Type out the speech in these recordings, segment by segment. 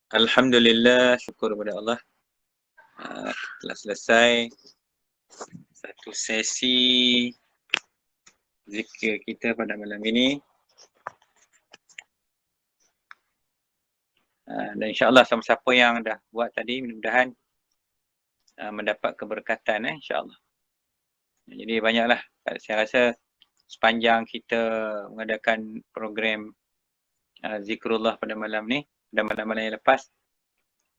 Alhamdulillah, syukur kepada Allah. Telah selesai satu sesi zikir kita pada malam ini. Dan insyaAllah siapa-siapa yang dah buat tadi, mudah-mudahan mendapat keberkatan insyaAllah. Jadi banyaklah, saya rasa sepanjang kita mengadakan program zikrullah pada malam ni, pada malam-malam yang lepas,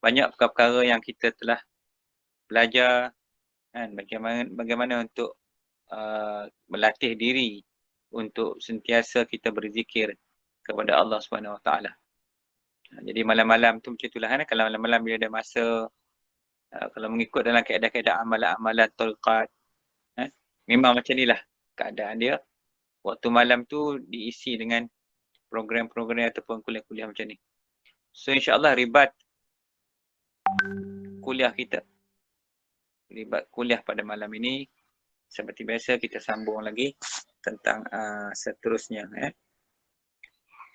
banyak perkara-perkara yang kita telah belajar kan, bagaimana untuk melatih diri untuk sentiasa kita berzikir kepada Allah Subhanahu Wa Taala. Jadi malam-malam tu macam itulah kan, kalau malam-malam bila ada masa, kalau mengikut dalam keadaan-keadaan amalan-amalan tariqat, memang macam inilah keadaan dia. Waktu malam tu diisi dengan program-program ataupun kuliah-kuliah macam ni. So insya-Allah ribat kuliah kita, ribat kuliah pada malam ini seperti biasa kita sambung lagi tentang seterusnya.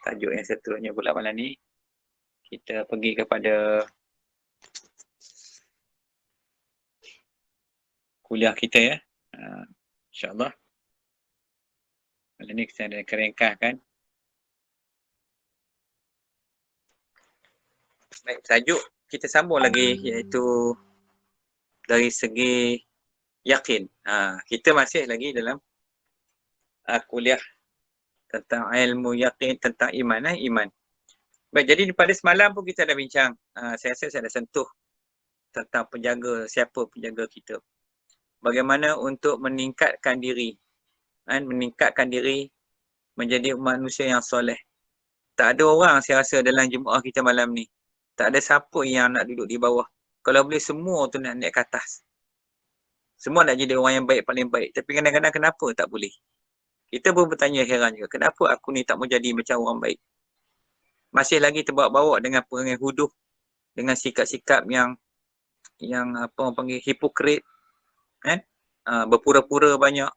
Tajuk yang seterusnya pula malam ni kita pergi kepada kuliah kita ya. InsyaAllah malam ni kita ada keringkahkan. Baik, tajuk kita sambung lagi iaitu dari segi yakin. Kita masih lagi dalam kuliah tentang ilmu yakin, tentang iman. Iman. Baik, jadi pada semalam pun kita dah bincang. Saya rasa saya dah sentuh tentang penjaga, siapa penjaga kita. Bagaimana untuk meningkatkan diri. Meningkatkan diri menjadi manusia yang soleh. Tak ada orang saya rasa dalam jemaah kita malam ni, tak ada siapa yang nak duduk di bawah. Kalau boleh semua tu nak naik ke atas. Semua nak jadi orang yang baik, paling baik. Tapi kadang-kadang kenapa tak boleh? Kita pun bertanya heran juga. Kenapa aku ni tak mau jadi macam orang baik? Masih lagi terbawa-bawa dengan perangai huduh. Dengan sikap-sikap yang apa orang panggil hipokrit. Berpura-pura banyak.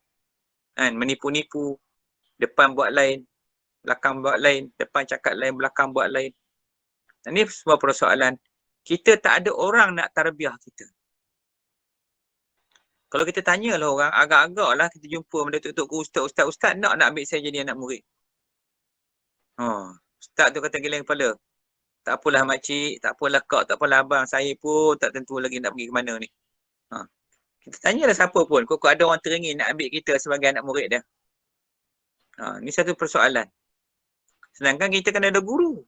Menipu-nipu. Depan buat lain. Belakang buat lain. Depan cakap lain, belakang buat lain. Ini semua persoalan. Kita tak ada orang nak tarbiyah kita. Kalau kita tanyalah orang, agak-agak lah kita jumpa Datuk Guru, Ustaz nak ambil saya jadi anak murid. Ustaz tu kata geleng kepala. Tak apalah makcik, tak apalah kak, tak apalah abang. Saya pun tak tentu lagi nak pergi ke mana ni. Kita tanyalah siapa pun. Kok ada orang teringin nak ambil kita sebagai anak murid dia. Ni satu persoalan. Sedangkan kita kena ada guru.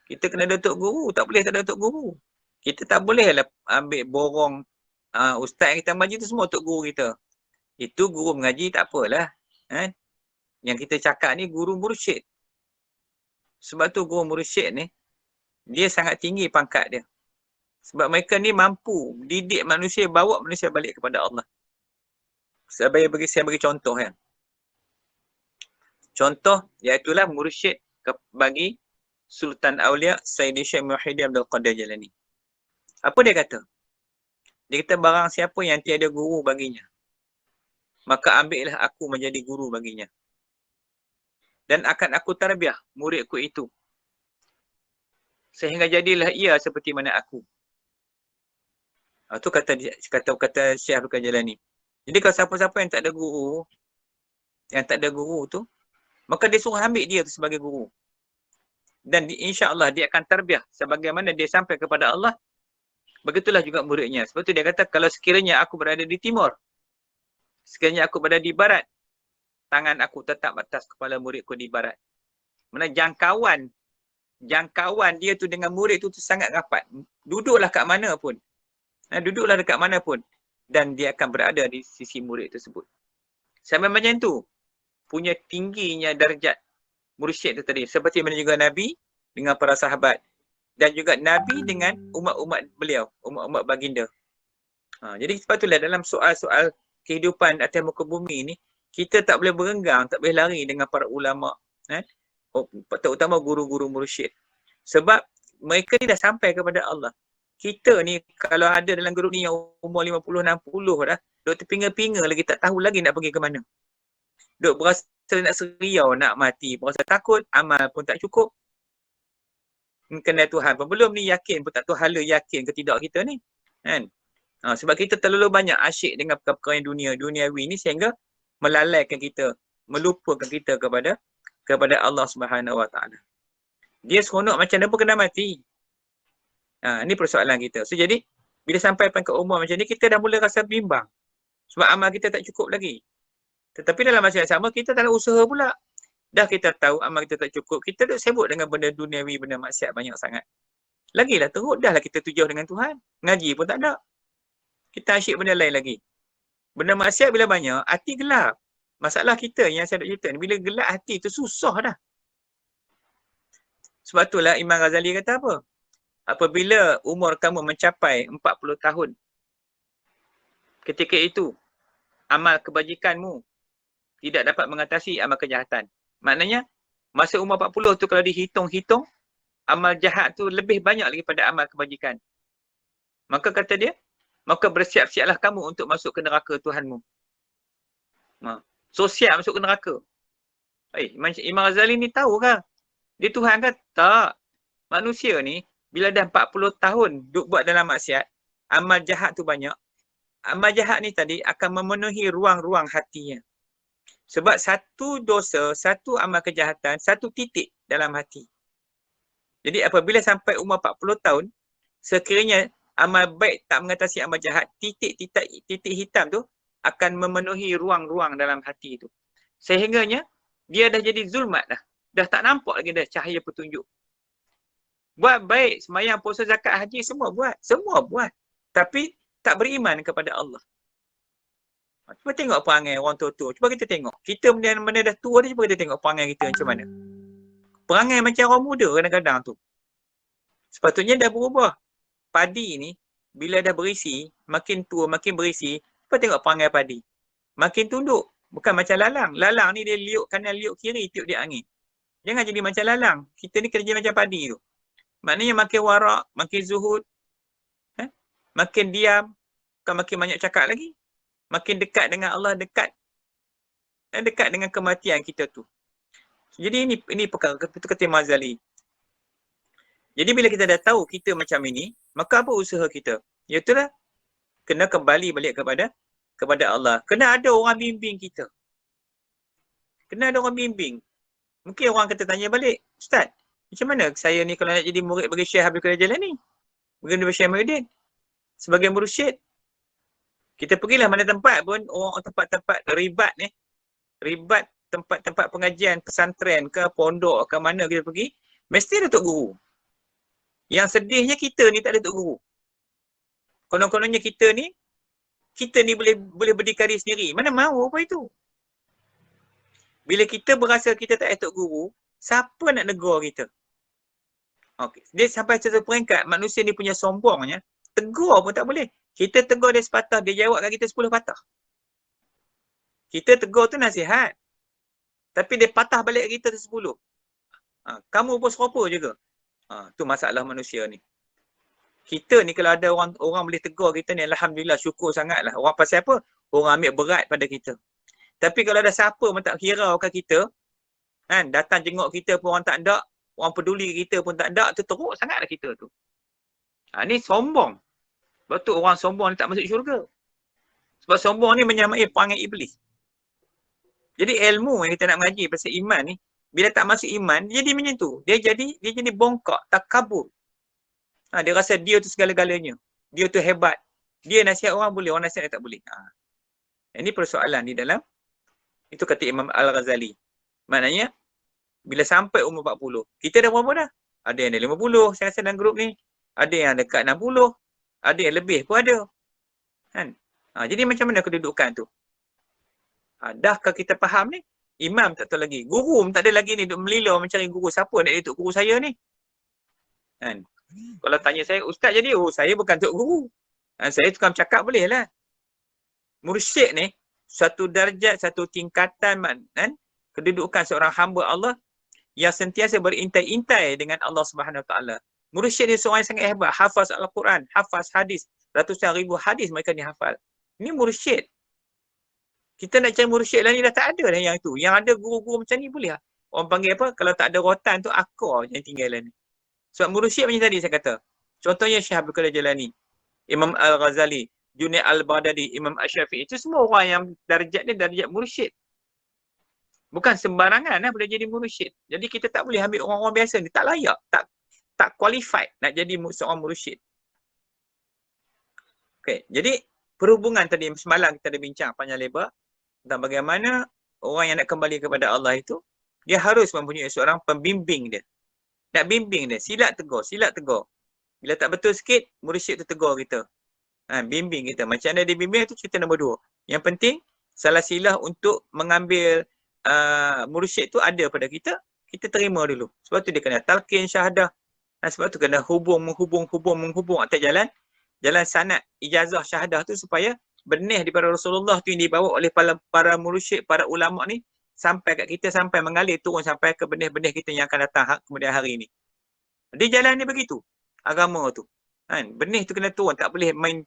Kita kena ada Datuk Guru. Tak boleh tak ada Datuk Guru. Kita tak boleh lah ambil borong ustaz yang kita mengaji tu semua Datuk Guru kita. Itu guru mengaji tak apalah. Yang kita cakap ni guru mursyid. Sebab tu guru mursyid ni, dia sangat tinggi pangkat dia. Sebab mereka ni mampu didik manusia, bawa manusia balik kepada Allah. Saya bagi contoh kan. Contoh iaitulah mursyid bagi Sultan Aulia Sayyidi Syekh Muhyiddin Abdul Qadir Jalani. Apa dia kata? Dia kata barang siapa yang tiada guru baginya, maka ambillah aku menjadi guru baginya. Dan akan aku tarbiyah muridku itu. Sehingga jadilah ia seperti mana aku. Itu kata Syekh Abdul Qadir Jalani. Jadi kalau siapa-siapa yang tak ada guru tu, maka dia suruh ambil dia tu sebagai guru. Dan insya-Allah dia akan tarbiyah sebagaimana dia sampai kepada Allah. Begitulah juga muridnya. Sebab tu dia kata kalau sekiranya aku berada di timur, sekiranya aku berada di barat, tangan aku tetap atas kepala muridku di barat. Mana jangkauan dia tu dengan murid tu sangat rapat. Duduklah kat mana pun. Duduklah dekat mana pun. Dan dia akan berada di sisi murid tersebut. Sampai macam tu. Punya tingginya darjat mursyid tu tadi. Seperti mana juga Nabi dengan para sahabat. Dan juga Nabi dengan umat-umat beliau. Umat-umat baginda. Jadi sebab itulah dalam soal-soal kehidupan atas muka bumi ni, kita tak boleh berenggang, tak boleh lari dengan para ulama. Terutama guru-guru mursyid. Sebab mereka ni dah sampai kepada Allah. Kita ni kalau ada dalam grup ni yang umur 50-60 dah, duk terpinga-pinga lagi, tak tahu lagi nak pergi ke mana. Duk berasa nak seriau, nak mati, berasa takut, amal pun tak cukup. kenal Tuhan pun belum ni, yakin pun tak tahu hala yakin ke tidak kita ni. Kan? Sebab kita terlalu banyak asyik dengan perkara-perkara yang duniawi ni sehingga melalaikan kita, melupakan kita kepada Allah Subhanahu Wa Taala. Dia seronok macam mana pun kena mati. Ni persoalan kita. So jadi bila sampai ke umur macam ni, kita dah mula rasa bimbang. Sebab amal kita tak cukup lagi. Tetapi dalam masa yang sama, kita tak ada usaha pula. Dah kita tahu amal kita tak cukup, kita duk sibuk dengan benda duniawi, benda maksiat banyak sangat. Lagilah teruk, dah lah kita tujuh dengan Tuhan. Ngaji pun tak ada. Kita asyik benda lain lagi. Benda maksiat bila banyak, hati gelap. Masalah kita yang saya nak cerita ni, bila gelap hati tu susah dah. Sebab itulah Imam Ghazali kata apa? Apabila umur kamu mencapai 40 tahun, ketika itu amal kebajikanmu tidak dapat mengatasi amal kejahatan. Maknanya, masa umur 40 tu kalau dihitung-hitung, amal jahat tu lebih banyak lagi pada amal kebajikan. Maka kata dia, maka bersiap-siaplah kamu untuk masuk ke neraka Tuhanmu. So siap masuk ke neraka. Imam Ghazali ni tahu kan? Dia Tuhan kan? Tak. Manusia ni, bila dah 40 tahun duk buat dalam maksiat, amal jahat tu banyak. Amal jahat ni tadi akan memenuhi ruang-ruang hatinya. Sebab satu dosa, satu amal kejahatan, satu titik dalam hati. Jadi apabila sampai umur 40 tahun, sekiranya amal baik tak mengatasi amal jahat, titik hitam tu akan memenuhi ruang-ruang dalam hati itu. Sehingganya dia dah jadi zulmat dah. Dah tak nampak lagi dah cahaya petunjuk. Buat baik, sembahyang, puasa, zakat, haji, semua buat. Semua buat. Tapi tak beriman kepada Allah. Cuba tengok perangai orang tua-tua. Cuba kita tengok. Kita benda dah tua ni, cuba kita tengok perangai kita macam mana. Perangai macam orang muda kadang-kadang tu. Sepatutnya dah berubah. Padi ni, bila dah berisi, makin tua, makin berisi, cuba tengok perangai padi. Makin tunduk. Bukan macam lalang. Lalang ni dia liuk kanan, liuk kiri, tiup dia angin. Jangan jadi macam lalang. Kita ni kerja macam padi tu. Maknanya makin warak, makin zuhud, makin diam, bukan makin banyak cakap lagi. Makin dekat dengan Allah, dekat dengan kematian kita tu. Jadi ini perkara, itu kata Imam Ghazali. Jadi bila kita dah tahu kita macam ini, maka apa usaha kita? Iaitulah kena kembali balik kepada Allah. Kena ada orang bimbing kita. Kena ada orang bimbing. Mungkin orang kata tanya balik, Ustaz, macam mana saya ni kalau nak jadi murid bagi Syekh Habib Qadir Jailani? Bagi Syekh Muhyiddin? Sebagai mursyid. Kita pergilah mana tempat pun, orang tempat-tempat ribat ni. Ribat tempat-tempat pengajian, pesantren ke, pondok ke mana kita pergi. Mesti ada tok guru. Yang sedihnya kita ni tak ada tok guru. Konon-kononnya kita ni boleh berdikari sendiri. Mana mahu apa itu? Bila kita berasa kita tak ada tok guru, siapa nak negur kita? Okay. Dia sampai satu peringkat, manusia ni punya sombongnya, tegur pun tak boleh. Kita tegur dia sepatah, dia jawab kat kita 10 patah. Kita tegur tu nasihat. Tapi dia patah balik kita 10. Kamu pun serupa juga. Tu masalah manusia ni. Kita ni kalau ada orang boleh tegur kita ni, alhamdulillah, syukur sangatlah. Orang pasal apa? Orang ambil berat pada kita. Tapi kalau ada siapa pun tak hiraukan kita, kan, datang jenguk kita pun orang tak ada, orang peduli kita pun tak ada, tu teruk sangatlah kita tu. Ni sombong. Sebab tu orang sombong ni tak masuk syurga. Sebab sombong ni menyamai perangai iblis. Jadi ilmu yang kita nak mengaji pasal iman ni, bila tak masuk iman, dia jadi macam tu. Dia jadi bongkak, takabur. Dia rasa dia tu segala-galanya. Dia tu hebat. Dia nasihat orang boleh, orang nasihat dia tak boleh. Ini persoalan di dalam, itu kata Imam Al-Ghazali. Maknanya, bila sampai umur 40, kita dah berapa dah? Ada yang dah 50, saya rasa dalam grup ni. Ada yang dekat 60. Ada yang lebih pun ada. Kan? Jadi macam mana kedudukan tu? Dahkah kita faham ni? Imam tak tahu lagi. Guru pun tak ada lagi ni. Duk melila mencari guru. Siapa nak jadi tok guru saya ni? Kan? Kalau tanya saya, Ustaz jadi, saya bukan tok guru. Saya tukang cakap boleh lah. Mursyid ni, satu darjat, satu tingkatan, kan? Kedudukan seorang hamba Allah yang sentiasa berintai-intai dengan Allah Subhanahu Wa Taala. Mursyid ni seorang yang sangat hebat. Hafaz Al-Quran, hafaz hadis. Ratusan ribu hadis mereka ni hafal. Ini mursyid. Kita nak cari mursyid lah ni dah tak ada dah yang tu. Yang ada guru-guru macam ni boleh lah. Orang panggil apa? Kalau tak ada rotan tu, akar yang tinggalan ni. Sebab mursyid macam tadi saya kata. Contohnya Syekh Abdul Qadir Jalani, Imam Al-Ghazali, Junaid Al-Baghdadi, Imam Asy-Syafi'i. Itu semua orang yang darjat dia darjat mursyid. Bukan sembarangan boleh jadi mursyid. Jadi kita tak boleh ambil orang-orang biasa ni. Tak layak. Tak qualified nak jadi seorang mursyid. Okay. Jadi perhubungan tadi semalam kita ada bincang panjang lebar tentang bagaimana orang yang nak kembali kepada Allah itu, dia harus mempunyai seorang pembimbing dia. Nak bimbing dia. Silat tegur. Bila tak betul sikit, mursyid tu tegur kita. Bimbing kita. Macam mana dia bimbing itu cerita nombor 2. Yang penting, salah silah untuk mengambil mursyid tu ada pada kita, kita terima dulu. Sebab tu dia kena talqin syahadah. Sebab tu kena menghubung atas jalan sanad ijazah syahadah tu supaya benih daripada Rasulullah tu yang dibawa oleh para mursyid, para ulama ni sampai kat kita, sampai mengalir turun sampai ke benih-benih kita yang akan datang kemudian hari ni. Dia jalan ni begitu. Agama tu. Benih tu kena turun. Tak boleh main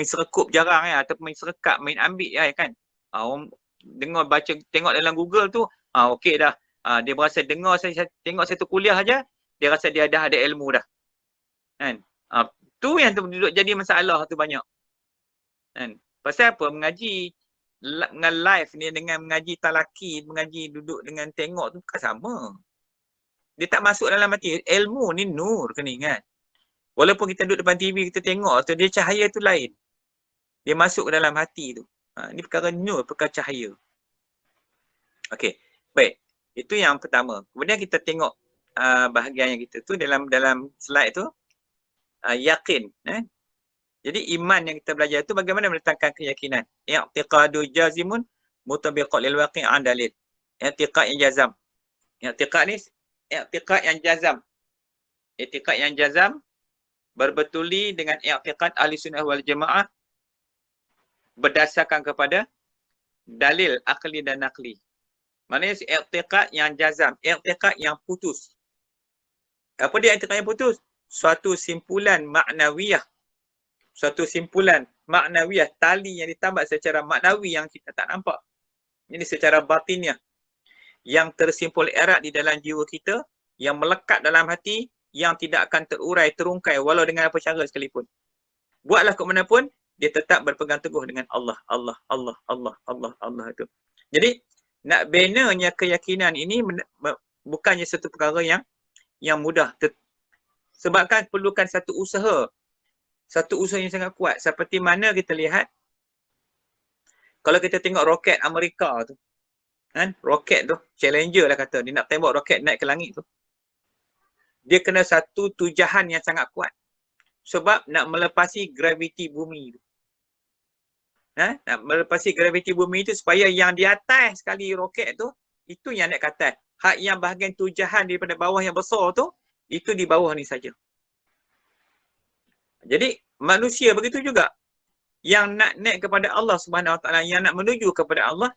serekup jarang ataupun main serekap, main ambil kan. Orang dengar baca tengok dalam Google tu, okey dah. Dia berasa dengar saya tengok satu kuliah aja, dia rasa dia dah ada ilmu dah. Kan? Tu yang duduk jadi masalah tu banyak. Kan? Pasal apa? Mengaji dengan live ni dengan mengaji talaki, mengaji duduk dengan tengok tu bukan sama. Dia tak masuk dalam hati. Ilmu ni nur kena ingat. Walaupun kita duduk depan TV, kita tengok tu, dia cahaya tu lain. Dia masuk ke dalam hati tu. Ni perkara nur, perkara cahaya. Okey. Baik. Itu yang pertama. Kemudian kita tengok bahagian yang kita tu dalam slide tu. Yakin. Jadi iman yang kita belajar tu bagaimana meletakkan keyakinan. I'tiqadu jazimun mutabiqat lil waqi'an dalil. I'tiqad yang jazam. I'tiqad ni i'tiqad yang jazam. I'tiqad yang jazam berbetuli dengan i'tiqad ahli sunnah wal jamaah berdasarkan kepada dalil akli dan nakli. Maknanya i'tiqad yang jazam, i'tiqad yang putus. Apa dia i'tiqad yang putus? Suatu simpulan maknawiyah. Tali yang ditambah secara maknawi yang kita tak nampak. Ini secara batinnya. Yang tersimpul erat di dalam jiwa kita, yang melekat dalam hati, yang tidak akan terurai, terungkai walau dengan apa cara sekalipun. Buatlah ke mana pun, dia tetap berpegang teguh dengan Allah itu. Jadi, nak binanya keyakinan ini bukannya satu perkara yang mudah. Sebabkan perlukan satu usaha yang sangat kuat. Seperti mana kita lihat, kalau kita tengok roket Amerika tu, kan? Roket tu, Challenger lah kata, dia nak tembak roket naik ke langit tu. Dia kena satu tujahan yang sangat kuat. Sebab nak melepasi graviti bumi tu. Nak melepasi graviti bumi tu supaya yang di atas sekali roket tu, itu yang naik ke atas. Hak yang bahagian tujahan daripada bawah yang besar tu, itu di bawah ni saja. Jadi manusia begitu juga. Yang nak naik kepada Allah Subhanahu Wa Taala, yang nak menuju kepada Allah,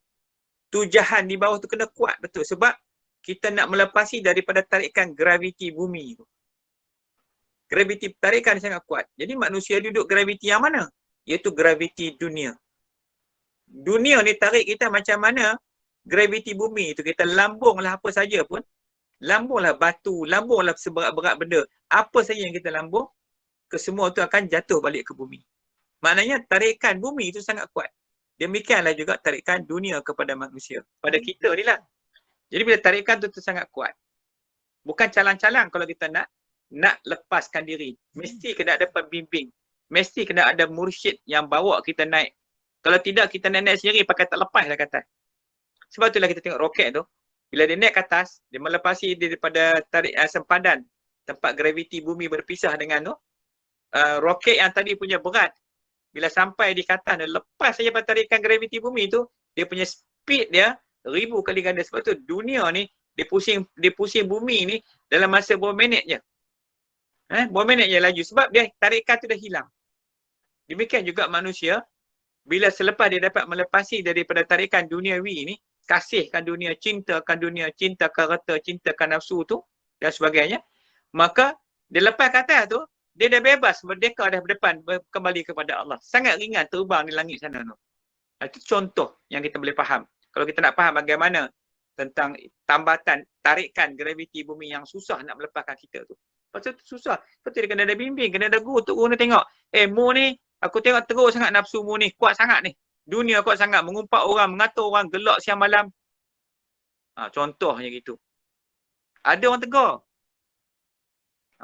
tujahan di bawah tu kena kuat betul. Sebab kita nak melepasi daripada tarikan graviti bumi tu. Graviti tarikan sangat kuat. Jadi manusia duduk graviti yang mana? Iaitu graviti dunia. Dunia ni tarik kita macam mana graviti bumi tu. Kita lambunglah apa saja pun. Lambunglah batu, lambunglah seberat-berat benda. Apa saja yang kita lambung, kesemua tu akan jatuh balik ke bumi. Maknanya tarikan bumi itu sangat kuat. Demikianlah juga tarikan dunia kepada manusia. Pada kita ni lah. Jadi bila tarikan tu sangat kuat. Bukan calang-calang kalau kita nak lepaskan diri. Mesti kena ada pembimbing. Mesti kena ada mursyid yang bawa kita naik. Kalau tidak, kita naik sendiri pakai tak lepas lah kata. Sebab itulah kita tengok roket tu. Bila dia naik ke atas, dia melepasi daripada tarik sempadan tempat graviti bumi berpisah dengan tu. Roket yang tadi punya berat, bila sampai di atas, dia lepas saja tarikan graviti bumi tu, dia punya speed dia 1000 kali ganda. Sebab tu dunia ni, dia pusing bumi ni dalam masa berapa minit je. Berapa minit je laju. Sebab dia tarikan tu dah hilang. Demikian juga manusia, bila selepas dia dapat melepasi daripada tarikan duniawi ni, kasihkan dunia, cintakan harta, cintakan nafsu tu dan sebagainya, maka dia lepas ke atas tu, dia dah bebas, merdeka dah berdepan, kembali kepada Allah. Sangat ringan terbang di langit sana tu. Itu contoh yang kita boleh faham. Kalau kita nak faham bagaimana tentang tambatan, tarikan graviti bumi yang susah nak melepaskan kita tu. Pasal tu susah. Lepas tu dia kena ada bimbing, kena ada guru. Untuk guru ni tengok. Mu ni, aku tengok teruk sangat nafsu mu ni. Kuat sangat ni. Dunia kuat sangat. Mengumpat orang, mengatur orang, gelak siang malam. Contohnya gitu. Ada orang tegur.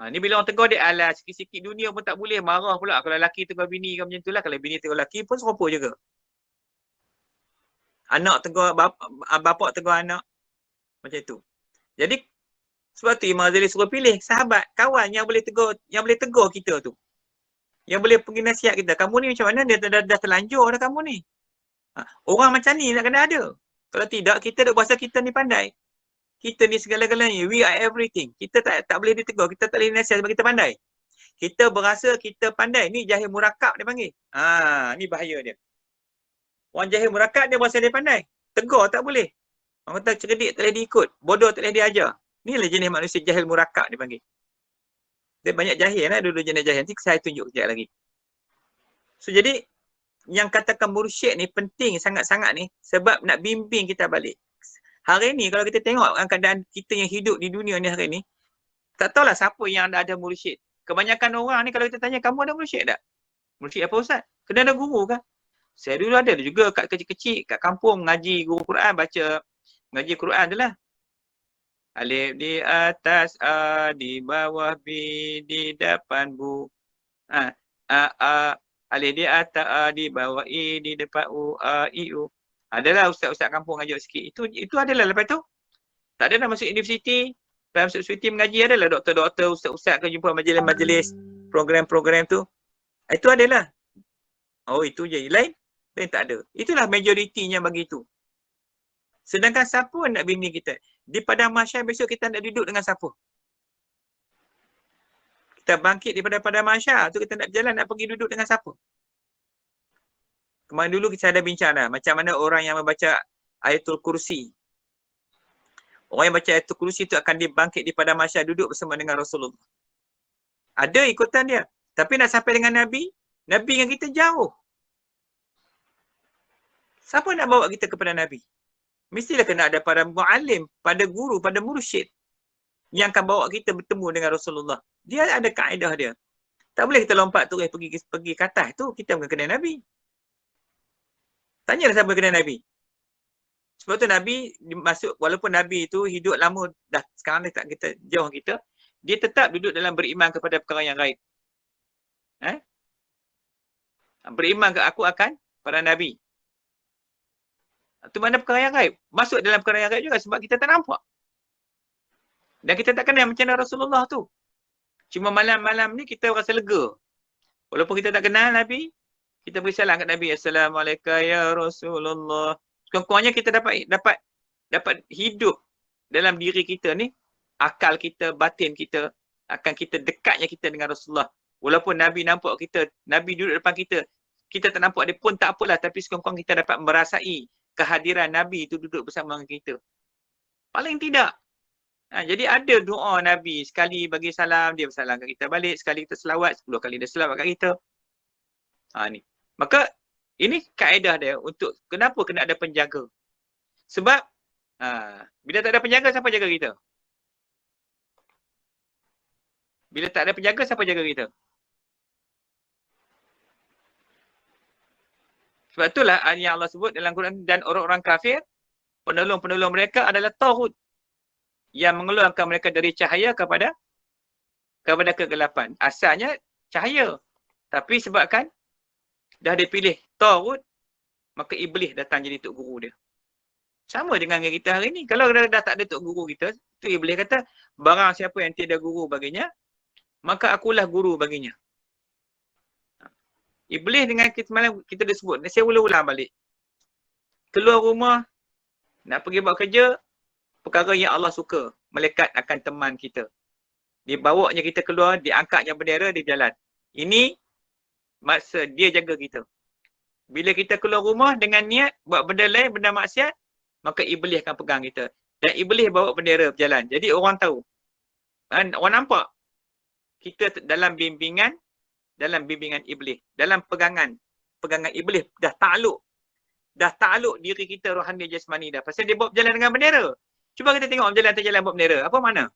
Ni bila orang tegur dia, alah sikit-sikit dunia pun tak boleh. Marah pula. Kalau lelaki tegur bini kan macam tu lah. Kalau bini tegur lelaki pun serupa juga. Anak tegur, bapak tegur anak. Macam tu. Jadi, sebab tu Imam Ghazali suruh pilih sahabat, kawan yang boleh tegur kita tu. Yang boleh pergi nasihat kita. Kamu ni macam mana? Dia dah terlanjur dah kamu ni. Orang macam ni nak kena ada. Kalau tidak, kita duk berasa kita ni pandai. Kita ni segala-galanya. We are everything. Kita tak boleh ditegur. Kita tak boleh nasihat sebab kita pandai. Kita berasa kita pandai. Ni jahil murakab dia panggil. Ni bahaya dia. Orang jahil murakab dia berasa dia pandai. Tegur tak boleh. Orang kata cerdik tak boleh diikut. Bodoh tak boleh diajar. Inilah jenis manusia jahil murakab dia panggil. Dia banyak jahil lah. Dulu jenis jahil. Nanti saya tunjuk sekejap lagi. So jadi, yang katakan mursyid ni penting sangat-sangat ni sebab nak bimbing kita balik. Hari ni kalau kita tengok keadaan kita yang hidup di dunia ni hari ni, tak tahulah siapa yang ada mursyid. Kebanyakan orang ni kalau kita tanya, kamu ada mursyid tak? Mursyid apa Ustaz? Kena ada guru kan? Saya dulu ada juga kat kecil-kecil, kat kampung ngaji guru Quran, baca ngaji Quran tu lah. Alif di atas, A di bawah, B di depan, Bu. Alif di atas, A di bawah, I di depan, U, A, I, U. Adalah ustaz-ustaz kampung ngajar sikit. Itu adalah lepas tu. Tak ada dah masuk universiti. Lepas masuk universiti mengaji adalah doktor-doktor, ustaz-ustaz ke jumpa majlis-majlis, program-program tu. Itu adalah. Itu je. Lain tak ada. Itulah majoritinya bagi itu. Sedangkan siapa nak bimbing kita? Di padang mahsyar besok kita nak duduk dengan siapa? Kita bangkit daripada padang mahsyar tu kita nak berjalan nak pergi duduk dengan siapa? Kemarin dulu kita ada bincang dah. Macam mana orang yang membaca Ayatul Kursi. Orang yang baca Ayatul Kursi itu akan dibangkit di padang mahsyar duduk bersama dengan Rasulullah. Ada ikutan dia. Tapi nak sampai dengan Nabi, Nabi dengan kita jauh. Siapa nak bawa kita kepada Nabi? Mestilah kena ada pada mu'alim, pada guru, pada mursyid yang akan bawa kita bertemu dengan Rasulullah. Dia ada kaedah dia. Tak boleh kita lompat terus pergi ke atas tu, kita bukan kena Nabi. Tanyalah siapa kena Nabi. Sebab tu Nabi masuk, walaupun Nabi itu hidup lama, dah sekarang ni tak kita jauh kita, dia tetap duduk dalam beriman kepada perkara yang gaib. Beriman ke aku akan para Nabi. Itu mana perkara yang gaib. Masuk dalam perkara yang gaib juga sebab kita tak nampak. Dan kita tak kenal macam mana Rasulullah tu. Cuma malam-malam ni kita rasa lega. Walaupun kita tak kenal Nabi, kita beri salam kat Nabi. Assalamualaikum ya Rasulullah. Sekurang-kurangnya kita dapat hidup dalam diri kita ni, akal kita, batin kita, akan kita dekatnya kita dengan Rasulullah. Walaupun Nabi nampak kita, Nabi duduk depan kita, kita tak nampak dia pun tak apalah, tapi sekurang-kurang kita dapat merasai kehadiran Nabi itu duduk bersama dengan kita. Paling tidak. Jadi ada doa Nabi, sekali bagi salam, dia bersalam kat kita balik, sekali kita selawat, 10 kali dia selawat kat kita. Ni. Maka ini kaedah dia untuk kenapa kena ada penjaga. Sebab bila tak ada penjaga, siapa jaga kita? Bila tak ada penjaga, siapa jaga kita? Sebab itulah yang Allah sebut dalam Quran, dan orang-orang kafir, penolong-penolong mereka adalah Taghut yang mengeluarkan mereka dari cahaya kepada kegelapan. Asalnya cahaya. Tapi sebabkan dah dipilih Taghut, maka iblis datang jadi tok guru dia. Sama dengan kita hari ni. Kalau dah tak ada tok guru kita, tu iblis kata, barang siapa yang tiada guru baginya, maka akulah guru baginya. Iblis dengan kita malam kita dah sebut, saya ulang-ulang balik. Keluar rumah, nak pergi buat kerja, perkara yang Allah suka, malaikat akan teman kita. Dia bawanya kita keluar, dia angkatnya bendera, dia jalan. Ini maksa dia jaga kita. Bila kita keluar rumah dengan niat buat benda lain, benda maksiat, maka iblis akan pegang kita. Dan iblis bawa bendera berjalan. Jadi orang tahu. Orang nampak kita dalam bimbingan iblis, dalam pegangan iblis dah takluk diri kita rohani jasmani dah. Pasal dia bawa berjalan dengan bendera. Cuba kita tengok berjalan buat bendera. Apa mana?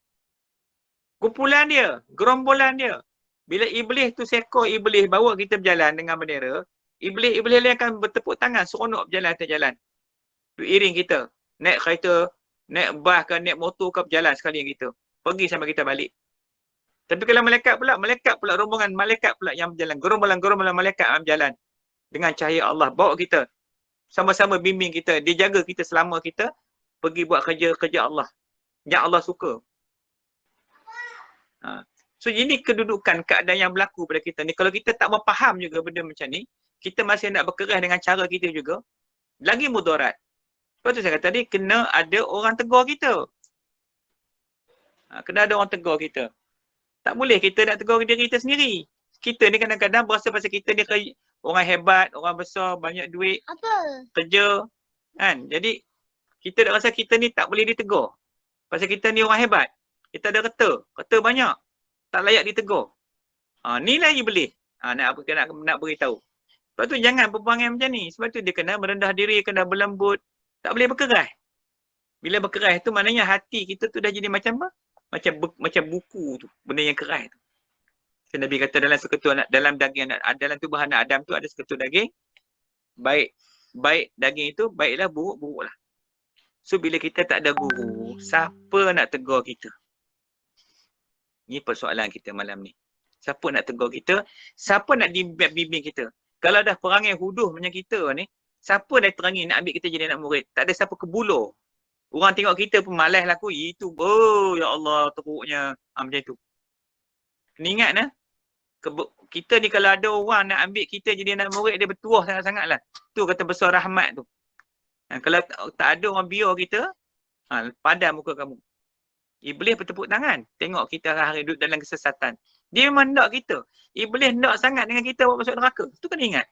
kumpulan dia, gerombolan dia. Bila iblis tu seekor iblis bawa kita berjalan dengan bendera, iblis-iblis lain akan bertepuk tangan, seronok berjalan atas jalan. Duk iring kita. Naik kereta, naik bas ke, naik motor ke, berjalan sekali dengan kita. Pergi sampai kita balik. Tapi kalau malaikat pula rombongan malaikat pula yang berjalan. Gerombolan-gerombolan malaikat yang berjalan. Dengan cahaya Allah, bawa kita. Sama-sama bimbing kita. Dia jaga kita selama kita pergi buat kerja-kerja Allah. Yang Allah suka. So ini kedudukan keadaan yang berlaku pada kita ni. Kalau kita tak memfaham juga benda macam ni, kita masih nak berkeras dengan cara kita juga, lagi mudarat. Sebab tu saya kata tadi, kena ada orang tegur kita. Kena ada orang tegur kita. Tak boleh kita nak tegur diri kita sendiri. Kita ni kadang-kadang berasa pasal kita ni orang hebat, orang besar, banyak duit, kerja. Kan? Jadi, kita dah rasa kita ni tak boleh ditegur. Pasal kita ni orang hebat. Kita ada reta banyak. Tak layak ditegur. Ni lagi boleh. Nak beritahu. Sebab tu jangan berperangai macam ni. Sebab tu dia kena merendah diri, kena berlembut. Tak boleh berkeras. Bila berkeras tu maknanya hati kita tu dah jadi macam apa? Macam buku tu. Benda yang keras tu. So, Nabi kata dalam daging, dalam tubuh anak Adam tu ada seketul daging. Baik daging itu, baiklah, buruk-buruklah. So bila kita tak ada guru, siapa nak tegur kita? Ini persoalan kita malam ni. Siapa nak tegur kita? Siapa nak bimbing kita? Kalau dah perangai huduh macam kita ni, siapa dah terangi nak ambil kita jadi anak murid? Tak ada siapa kebuluh. Orang tengok kita pun malas laku. Itu, ya Allah, teruknya. Macam tu. Kena ingat nah. Kita ni kalau ada orang nak ambil kita jadi anak murid, dia bertuah sangat-sangat lah. Tu kata besar rahmat tu. Kalau tak ada orang biar kita, padam muka kamu. Iblis bertepuk tangan. Tengok kita hari-hari duduk dalam kesesatan. Dia memang nak kita. Iblis nak sangat dengan kita buat masuk neraka. Itu kena ingat.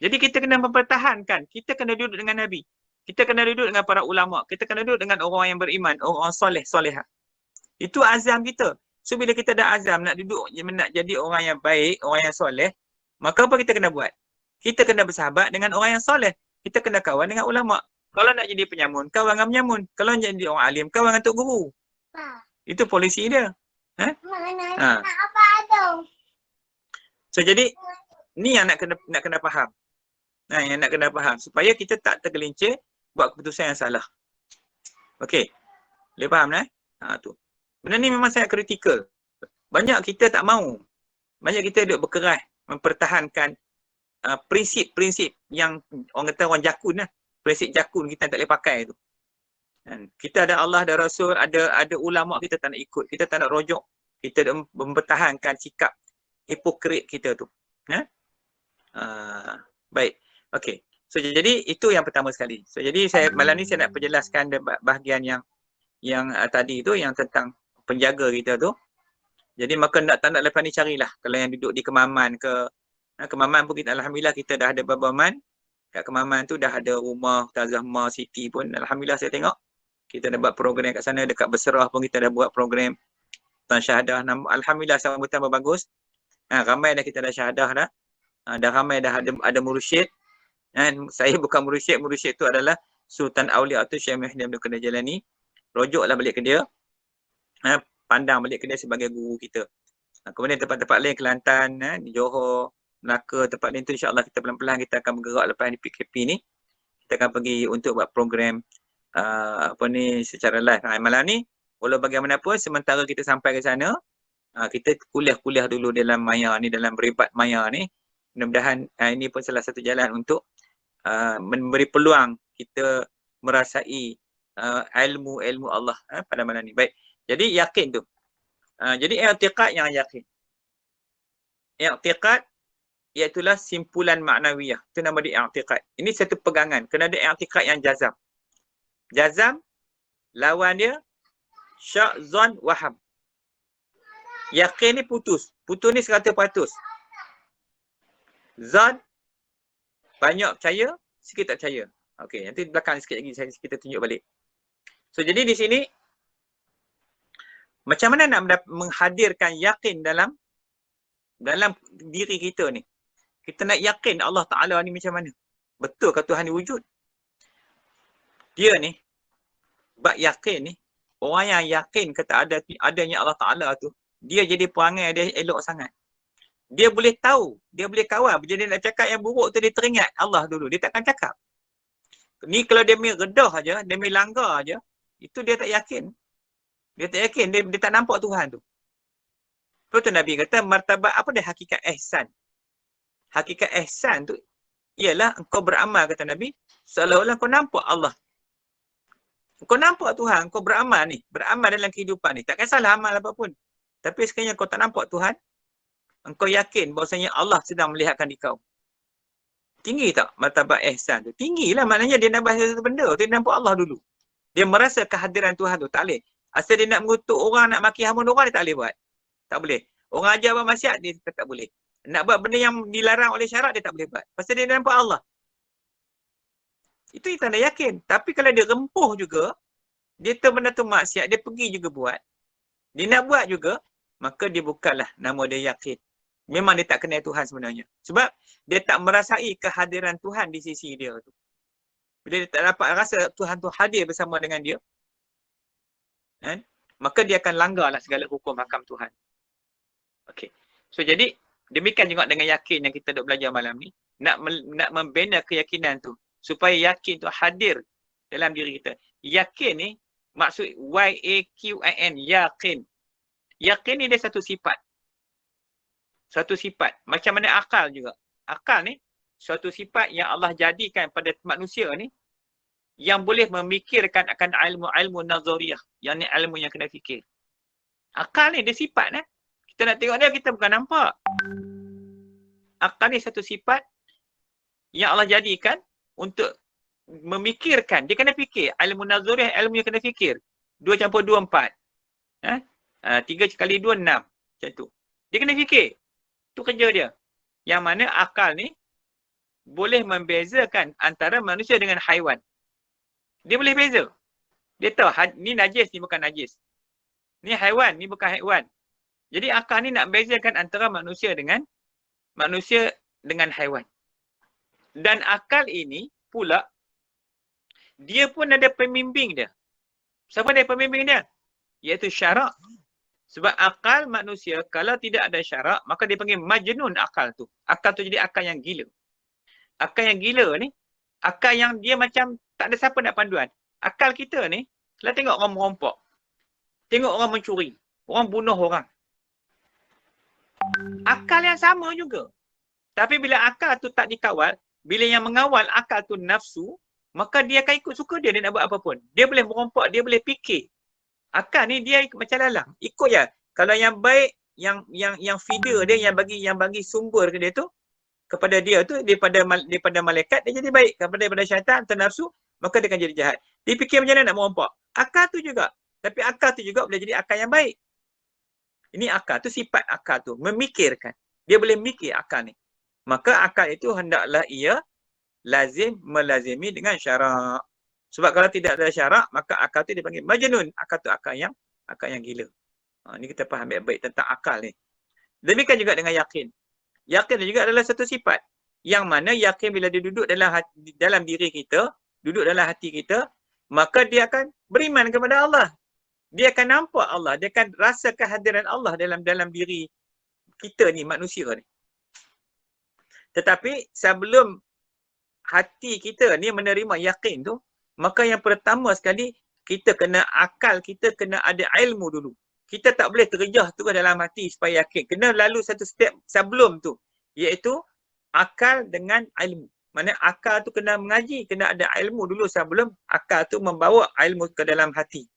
Jadi kita kena mempertahankan. Kita kena duduk dengan Nabi. Kita kena duduk dengan para ulama. Kita kena duduk dengan orang yang beriman. Orang soleh-solehah. Itu azam kita. So bila kita dah azam nak duduk, nak jadi orang yang baik, orang yang soleh, maka apa kita kena buat? Kita kena bersahabat dengan orang yang soleh. Kita kena kawan dengan ulama. Kalau nak jadi penyamun, kawan dengan penyamun. Kalau nak jadi orang alim, kawan dengan tok guru. Itu polisi dia. So jadi ni yang nak kena faham. Yang nak kena faham supaya kita tak tergelincir buat keputusan yang salah. Okey. Boleh faham tu. Benda ni memang sangat kritikal. Banyak kita tak mau. Banyak kita duk berkeras mempertahankan prinsip-prinsip yang orang kata orang jakun lah. Prinsip jakun kita tak boleh pakai tu. Kita ada Allah, ada Rasul, ada ulama, kita tak nak ikut, kita tak nak rojok, kita mempertahankan sikap hipokrit kita tu. Baik, okey. So jadi itu yang pertama sekali. So jadi malam ni saya nak perjelaskan bahagian yang tadi tu, yang tentang penjaga kita tu. Jadi maka tak nak lepas ni carilah. Kalau yang duduk di Kemaman ke, Kemaman pun kita alhamdulillah kita dah ada Babaman. Kat Kemaman tu dah ada rumah Tazah Ma City pun alhamdulillah saya tengok. Kita dah buat program kat sana, dekat Berserah pun kita dah buat program tentang syahadah. Alhamdulillah sambutan bagus. Ramai dah kita dah syahadah dah. Dah ramai dah ada mursyid. Saya bukan mursyid tu adalah Sultan Aulia tu Syekh Muhyiddin Abdul Qadir Jalani. Rojoklah balik ke dia. Pandang balik ke dia sebagai guru kita. Kemudian tempat-tempat lain Kelantan, di Johor, Melaka, tempat lain tu insya-Allah kita pelan-pelan kita akan bergerak lepas ni PKP ni. Kita akan pergi untuk buat program secara live. Malam ni walau bagaimanapun sementara kita sampai ke sana, kita kuliah dulu dalam maya ni, dalam berebat maya ni. Mudah-mudahan ini pun salah satu jalan untuk memberi peluang kita merasai ilmu Allah pada malam ni. Baik. Jadi yakin tu. Jadi i'tiqad yang yakin. I'tiqad iaitulah simpulan maknawiyah. Itu nama dia i'tiqad. Ini satu pegangan. Kena ada i'tiqad yang jazam. Jazam, lawan dia syak, zon, waham. Yakin ni putus. Putus ni 100%. Zon, banyak percaya, sikit tak percaya. Okey, nanti belakang sikit lagi kita tunjuk balik. So jadi di sini macam mana nak menghadirkan yakin dalam diri kita ni? Kita nak yakin Allah Ta'ala ni macam mana? Betul ke Tuhan ni wujud? Dia ni, bab yakin ni, Orang yang yakin kata adanya Allah Ta'ala tu, dia jadi perangai dia elok sangat. Dia boleh tahu, dia boleh kawal. Bila dia nak cakap yang buruk tu, dia teringat Allah dulu. Dia takkan cakap. Ni kalau dia main redah aja, dia main langgar aja, itu dia tak yakin. Dia tak yakin, dia tak nampak Tuhan tu. Lepas tu Nabi kata, martabat apa dia hakikat ihsan? Hakikat ihsan tu ialah engkau beramal, kata Nabi, seolah-olah kau nampak Allah. Kau nampak Tuhan, kau beramal ni. Beramal dalam kehidupan ni. Tak kisahlah amal apapun. Tapi sekiranya kau tak nampak Tuhan, engkau yakin bahawasanya Allah sedang melihatkan di kau. Tinggi tak martabat ihsan tu? Tinggilah, maknanya dia nak bahas satu benda tu, dia nampak Allah dulu. Dia merasa kehadiran Tuhan tu. Tak boleh. Asal dia nak mengutuk orang, nak maki hamun orang, dia tak boleh buat. Tak boleh. Orang ajar buat maksiat, dia tak boleh. Nak buat benda yang dilarang oleh syarak, dia tak boleh buat. Pasal dia nampak Allah. Itu tanda yakin. Tapi kalau dia rempuh juga, dia tahu benda tu maksiat, dia pergi juga buat. Dia nak buat juga, maka dia bukanlah nama dia yakin. Memang dia tak kenal Tuhan sebenarnya. Sebab dia tak merasai kehadiran Tuhan di sisi dia tu. Bila dia tak dapat rasa Tuhan tu hadir bersama dengan dia, kan? Maka dia akan langgarlah segala hukum hakam Tuhan. Okey. So jadi, demikian juga dengan yakin yang kita duk belajar malam ni. Nak membina keyakinan tu. Supaya yakin tu hadir dalam diri kita. Yakin ni, maksud Y-A-Q-I-N, yakin. Yakin ni dia satu sifat. Satu sifat. Macam mana akal juga. Akal ni, suatu sifat yang Allah jadikan pada manusia ni, yang boleh memikirkan akan ilmu nazariyah. Yang ni ilmu yang kena fikir. Akal ni dia sifat eh. Kita nak tengok dia, kita bukan nampak. Akal ni satu sifat yang Allah jadikan untuk memikirkan. Dia kena fikir. Ilmu nazariyah, ilmu yang kena fikir. 2 campur 2, 4. 3 kali 2, 6. Macam tu. Dia kena fikir. Itu kerja dia. Yang mana akal ni boleh membezakan antara manusia dengan haiwan. Dia boleh beza. Dia tahu ni najis, ni bukan najis. Ni haiwan, ni bukan haiwan. Jadi akal ni nak bezakan antara manusia dengan haiwan. Dan akal ini pula, dia pun ada pembimbing dia. Siapa dia pembimbing dia? Iaitu syarak. Sebab akal manusia, kalau tidak ada syarak, maka dia panggil majnun akal tu. Akal tu jadi akal yang gila. Akal yang gila ni, akal yang dia macam tak ada siapa nak panduan. Akal kita ni, kalau tengok orang merompak, tengok orang mencuri, orang bunuh orang. Akal yang sama juga. Tapi bila akal tu tak dikawal, bila yang mengawal akal tu nafsu, maka dia akan ikut suka dia nak buat apa pun. Dia boleh merompak, dia boleh fikir. Akal ni dia macam lalang. Ikut je. Kalau yang baik, yang feeder dia, yang bagi sumber ke dia tu, kepada dia tu, daripada malaikat, dia jadi baik. Daripada syaitan atau nafsu, maka dia akan jadi jahat. Dia fikir macam mana nak merompak. Akal tu juga. Tapi akal tu juga boleh jadi akal yang baik. Ini akal tu, sifat akal tu. Memikirkan. Dia boleh mikir akal ni. Maka akal itu hendaklah ia lazim melazimi dengan syarak. Sebab kalau tidak ada syarak, maka akal tu dipanggil majnun. Akal tu akal yang gila. Ini kita faham baik-baik tentang akal ni. Demikian juga dengan yakin. Yakin juga adalah satu sifat. Yang mana yakin bila dia duduk dalam diri kita, duduk dalam hati kita, maka dia akan beriman kepada Allah. Dia akan nampak Allah. Dia akan rasa kehadiran Allah dalam diri kita ni, manusia ni. Tetapi sebelum hati kita ni menerima yakin tu, maka yang pertama sekali, akal kita kena ada ilmu dulu. Kita tak boleh terjah terus dalam hati supaya yakin. Kena lalu satu step sebelum tu. Iaitu akal dengan ilmu. Maksudnya akal tu kena mengaji, kena ada ilmu dulu sebelum akal tu membawa ilmu ke dalam hati.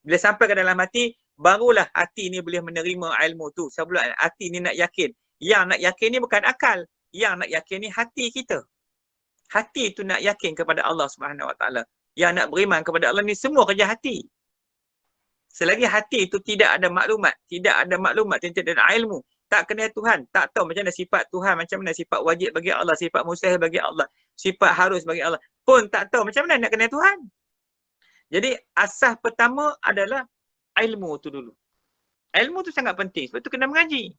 Bila sampai ke dalam hati, barulah hati ni boleh menerima ilmu tu. Sebelum hati ni nak yakin. Yang nak yakin ni bukan akal. Yang nak yakin ni hati kita. Hati tu nak yakin kepada Allah Subhanahu Wa Taala. Yang nak beriman kepada Allah ni semua kerja hati. Selagi hati itu tidak ada maklumat tentang ilmu, tak kenal Tuhan, tak tahu macam mana sifat Tuhan, macam mana sifat wajib bagi Allah, sifat mustahil bagi Allah, sifat harus bagi Allah, pun tak tahu macam mana nak kenal Tuhan. Jadi asas pertama adalah ilmu tu dulu. Ilmu tu sangat penting, sebab tu kena mengaji.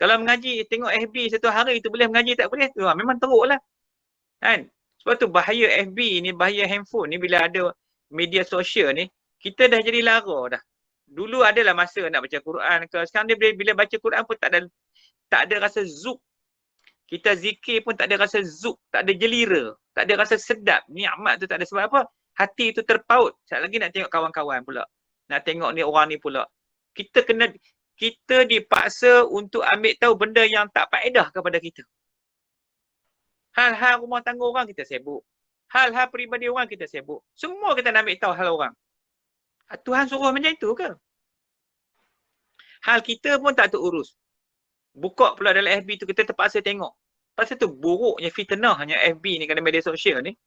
Kalau mengaji, tengok FB satu hari tu boleh mengaji, tak boleh tu, memang teruk lah. Kan? Sebab tu bahaya FB ni, bahaya handphone ni, bila media sosial ni, kita dah jadi lara dah. Dulu adalah masa nak baca Quran ke, sekarang dia bila baca Quran pun tak ada rasa zuk. Kita zikir pun tak ada rasa zuk, tak ada jelira, tak ada rasa sedap. Nikmat tu tak ada, sebab apa? Hati tu terpaut. Sekejap lagi nak tengok kawan-kawan pula. Nak tengok ni orang ni pula. Kita dipaksa untuk ambil tahu benda yang tak faedah kepada kita. Hal-hal rumah tangga orang kita sibuk. Hal-hal peribadi orang kita sibuk. Semua kita nak ambil tahu hal orang. Tuhan suruh macam itu ke? Hal kita pun tak terurus. Buka pula dalam FB tu, kita terpaksa tengok. Pasal tu buruknya fitnahnya FB ni, kerana media sosial ni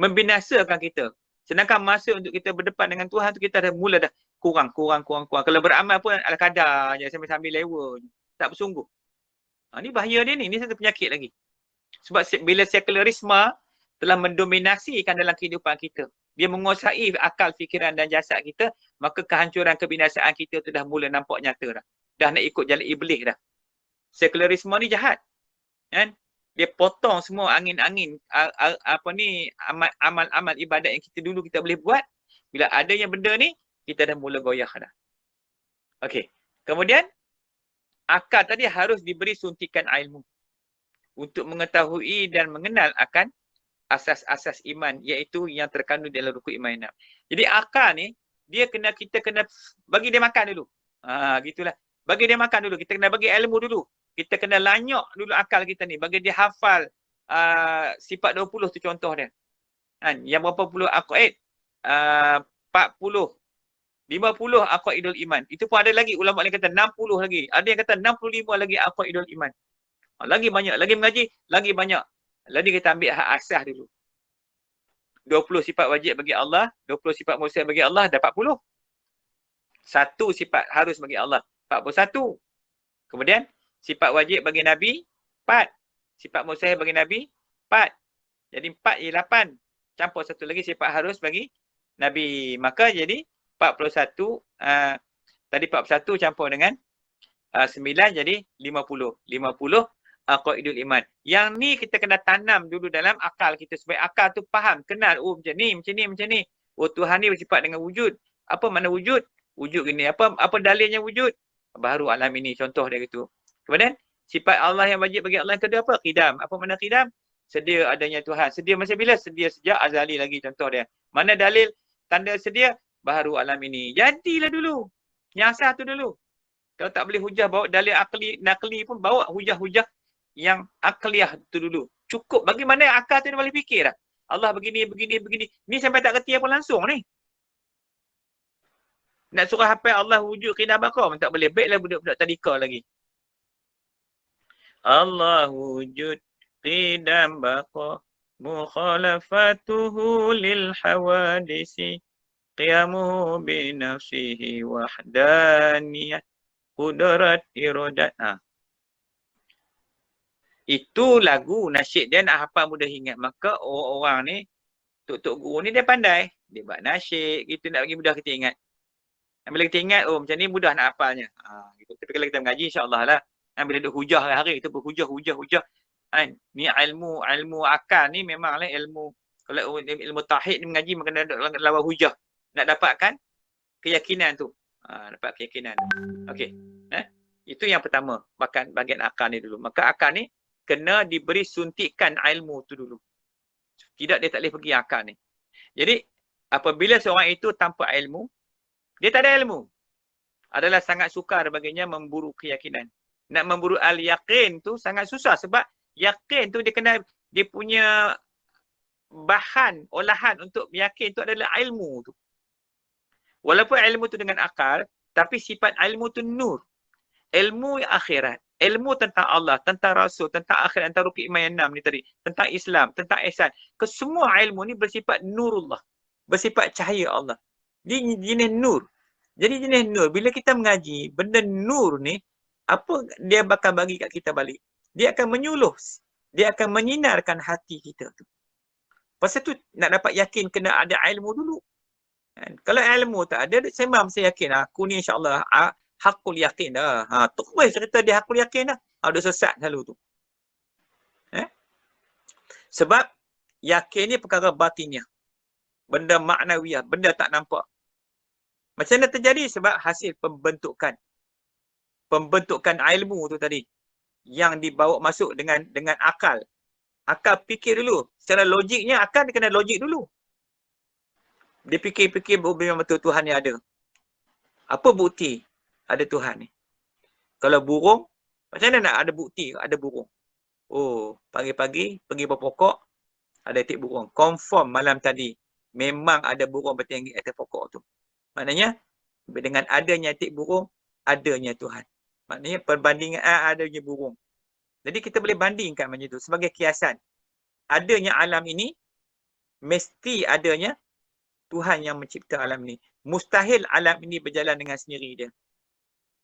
membinasakan kita. Sedangkan masa untuk kita berdepan dengan Tuhan tu, kita dah mula dah kurang. Kalau beramal pun ala kadar je, sambil lewa je. Tak bersungguh. Ni bahaya dia ni. Ni satu penyakit lagi. Sebab bila sekularisme telah mendominasikan dalam kehidupan kita, dia menguasai akal, fikiran dan jasad kita, maka kehancuran, kebinasaan kita tu dah mula nampak nyata dah. Dah nak ikut jalan iblis dah. Sekularisme ni jahat. Kan? Dia potong semua angin-angin amal-amal ibadat yang kita boleh buat. Bila adanya benda ni, kita dah mula goyah dah. Okey. Kemudian akal tadi harus diberi suntikan ilmu untuk mengetahui dan mengenal akan asas-asas iman, iaitu yang terkandung dalam rukun iman 6. Jadi akal ni kita kena bagi dia makan dulu. Gitulah. Bagi dia makan dulu. Kita kena bagi ilmu dulu. Kita kena lanyak dulu akal kita ni. Bagi dia hafal sifat 20 tu contoh dia. Yang berapa puluh aqaid? 40. 50 aqaidul iman. Itu pun ada lagi ulama yang kata 60 lagi. Ada yang kata 65 lagi aqaidul iman. Lagi banyak. Lagi mengaji, lagi banyak. Lagi kita ambil hak asas dulu. 20 sifat wajib bagi Allah. 20 sifat mustahil bagi Allah. Dah 40. Satu sifat harus bagi Allah. 41. Kemudian sifat wajib bagi Nabi 4. Sifat mustahil bagi Nabi 4. Jadi 4 je 8. Campur satu lagi sifat harus bagi Nabi. Maka jadi 41. Tadi 41 campur dengan 9 jadi 50. 50 aqaidul iman. Yang ni kita kena tanam dulu dalam akal kita supaya akal tu faham, kenal. Oh macam ni. Oh Tuhan ni bersifat dengan wujud. Apa makna wujud? Wujud gini. Apa dalilnya wujud? Baru alam ini, contoh dia gitu. Kemudian sifat Allah yang wajib bagi Allah yang kedua apa? Qidam. Apa makna qidam? Sedia adanya Tuhan. Sedia masa bila? Sedia sejak azali lagi, contoh dia. Mana dalil tanda sedia? Baru alam ini. Jadilah dulu. Yang asal tu dulu. Kalau tak boleh hujah, bawa dalil nakli pun bawa hujah-hujah yang akliyah tu dulu. Cukup. Bagaimana akal tu dia boleh fikir dah. Allah begini. Ni sampai tak kerti apa langsung ni. Nak suruh hafal Allah wujud qidam bakar tak boleh. Baiklah budak-budak tadika lagi. Allah wujud qidam bakar mukhalafatuhu lil hawadisi qiyamuhu binafsihi wahdaniyah qudrat iradat. Itu lagu nasyid dia nak hafal mudah ingat. Maka orang-orang ni, tok-tok guru ni dia pandai. Dia buat nasyid gitu nak bagi mudah kita ingat. Dan bila kita ingat, oh macam ni mudah nak hafalnya. Gitu. Tapi kalau kita mengaji insya-Allah lah. Bila ada hujah hari-hari itu berhujah. Ni ilmu akal ni memanglah ilmu. Kalau ilmu tauhid ni mengaji kena lawan hujah. Nak dapatkan keyakinan tu. Dapat keyakinan. Okey. Itu yang pertama, bagian akal ni dulu. Maka akal ni kena diberi suntikan ilmu tu dulu. Tidak dia tak boleh pergi akal ni. Jadi apabila seorang itu tanpa ilmu, dia tak ada ilmu. Adalah sangat sukar baginya memburu keyakinan. Nak memburu al-yaqin tu sangat susah sebab yakin tu dia punya bahan, olahan untuk yakin tu adalah ilmu tu. Walaupun ilmu tu dengan akal, tapi sifat ilmu tu nur. Ilmu akhirat. Ilmu tentang Allah, tentang Rasul, tentang akhirat, tentang rukun iman yang 6 ni tadi. Tentang Islam, tentang ihsan. Kesemua ilmu ni bersifat nurullah. Bersifat cahaya Allah. Dia jenis nur. Jadi jenis nur. Bila kita mengaji, benda nur ni, apa dia bakal bagi kat kita balik? Dia akan menyuluh. Dia akan menyinarkan hati kita tu. Pasal tu nak dapat yakin kena ada ilmu dulu. Kalau ilmu tak ada, saya yakin aku ni insya-Allah hakul yakin dah. Terus cerita dia hakul yakin dah. Ada sesat selalu tu. Sebab yakin ni perkara batinnya. benda maknawiyah, benda tak nampak. Macam mana terjadi? Sebab hasil pembentukan ilmu tu tadi yang dibawa masuk dengan akal. Akal fikir dulu. Secara logiknya akal dia kena logik dulu. Dia fikir-fikir memang betul Tuhan ni ada. Apa bukti ada Tuhan ni? Kalau burung, macam mana nak ada bukti ada burung? Oh, pagi-pagi pergi berpokok, ada itik burung. Confirm malam tadi memang ada burung bertinggi atas pokok tu. Maknanya dengan adanya itik burung, adanya Tuhan. Maknanya perbandingan adanya burung. Jadi kita boleh bandingkan macam tu sebagai kiasan. Adanya alam ini, mesti adanya Tuhan yang mencipta alam ini. Mustahil alam ini berjalan dengan sendiri dia.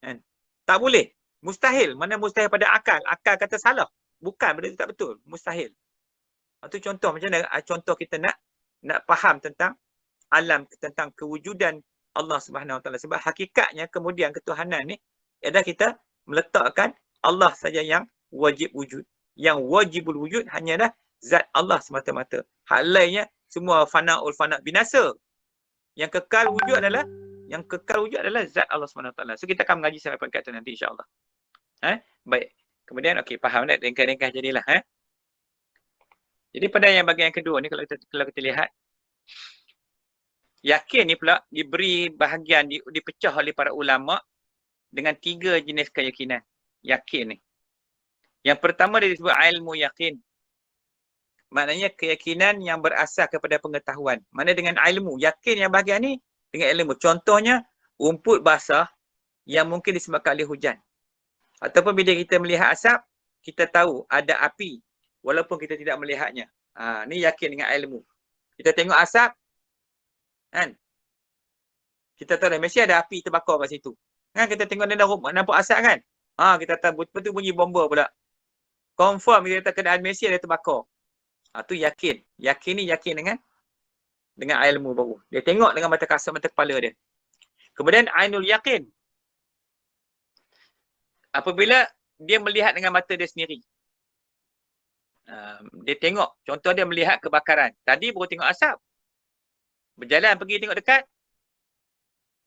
Kan? Tak boleh. Mustahil. Mana mustahil pada akal? Akal kata salah. Bukan, benda itu tak betul. Mustahil. Itu contoh macam mana? Contoh kita nak faham tentang alam, tentang kewujudan Allah Subhanahu Wa Taala. Sebab hakikatnya kemudian ketuhanan ni adalah kita meletakkan Allah saja yang wajib wujud. Yang wajibul wujud hanyalah zat Allah semata-mata. Hal lainnya semua fana'ul fana' binasa. Yang kekal wujud adalah zat Allah Subhanahu Wa Taala. So kita akan mengaji sampai peringkat tu nanti insya-Allah. Baik. Kemudian okey, faham tak? Ringkas-ringkas jadilah. Jadi pada yang bahagian kedua ni kalau kita lihat, yakin ni pula diberi bahagian, dipecah oleh para ulama dengan 3 jenis keyakinan. Yakin ni. Yang pertama dia disebut ilmu yakin. Maknanya keyakinan yang berasas kepada pengetahuan. Mana dengan ilmu. Yakin yang bahagian ni dengan ilmu. Contohnya, rumput basah yang mungkin disebabkan oleh hujan. Ataupun bila kita melihat asap, kita tahu ada api walaupun kita tidak melihatnya. Ni yakin dengan ilmu. Kita tengok asap, kan? Kita tahu mesti ada api terbakar kat situ. Kan kita tengok dia nampak asap kan? Kita tahu betul bunyi bomba pula. Confirm kita kata keadaan mesti ada terbakar. Tu yakin. Yakin ni yakin dengan ilmu baru. Dia tengok dengan mata kasar, mata kepala dia. Kemudian ainul yakin. Apabila dia melihat dengan mata dia sendiri. Dia tengok. Contoh dia melihat kebakaran. Tadi baru tengok asap. Berjalan pergi tengok dekat.